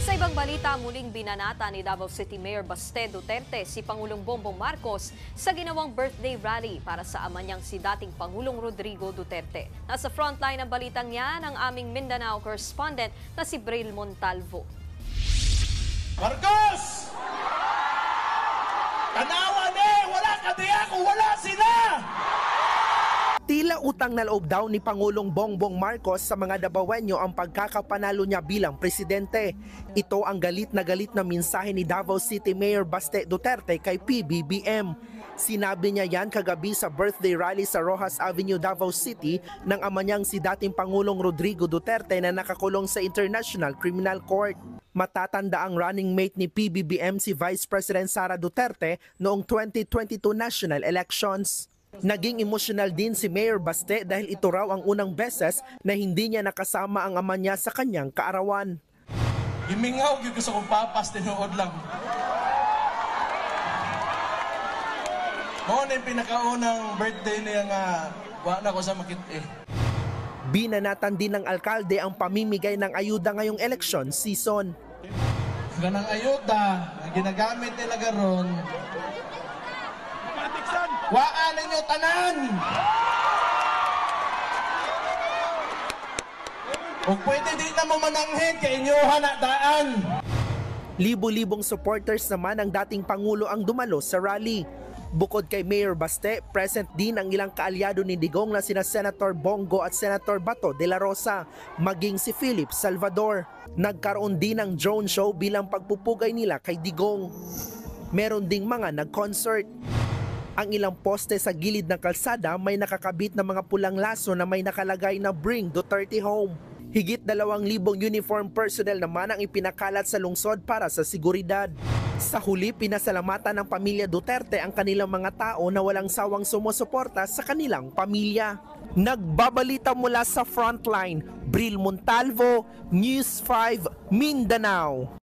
Sa ibang balita, muling binanata ni Davao City Mayor Baste Duterte si Pangulong Bongbong Marcos sa ginawang birthday rally para sa ama niyang si dating Pangulong Rodrigo Duterte. Nasa frontline ng balitang yan ang aming Mindanao correspondent na si Braille Montalvo. Marcos! Tanawa ni! Wala ka diya kung wala sila! Tila utang na loob daw ni Pangulong Bongbong Marcos sa mga Davaoenyo ang pagkakapanalo niya bilang presidente. Ito ang galit na mensahe ni Davao City Mayor Baste Duterte kay PBBM. Sinabi niya yan kagabi sa birthday rally sa Roxas Avenue, Davao City ng ama niyang si dating Pangulong Rodrigo Duterte na nakakulong sa International Criminal Court. Matatanda ang running mate ni PBBM si Vice President Sara Duterte noong 2022 national elections. Naging emosyonal din si Mayor Baste dahil ito raw ang unang beses na hindi niya nakasama ang ama niya sa kanyang kaarawan. Himingaw yung gusto kong papas, tinuod lang. Noon yung pinakaunang birthday niya nga, wala ko sa makit eh. Binanatan din ng alkalde ang pamimigay ng ayuda ngayong election season. Ganang ayuda na ginagamit nila garon. Waan ninyo tanan! Kung pwede di na mo mananghin kay inyuhan na daan. Libo-libong supporters naman ng dating Pangulo ang dumalo sa rally. Bukod kay Mayor Baste, present din ang ilang kaalyado ni Digong na sina Senator Bongo at Senator Bato de la Rosa, maging si Philip Salvador. Nagkaroon din ng drone show bilang pagpupugay nila kay Digong. Meron ding mga nag-concert. Ang ilang poste sa gilid ng kalsada may nakakabit na mga pulang laso na may nakalagay na Bring Duterte Home. Higit 2,000 uniform personnel naman ang ipinakalat sa lungsod para sa seguridad. Sa huli, pinasalamatan ng pamilya Duterte ang kanilang mga tao na walang sawang sumusuporta sa kanilang pamilya. Nagbabalita mula sa frontline, Braille Montalvo, News 5, Mindanao.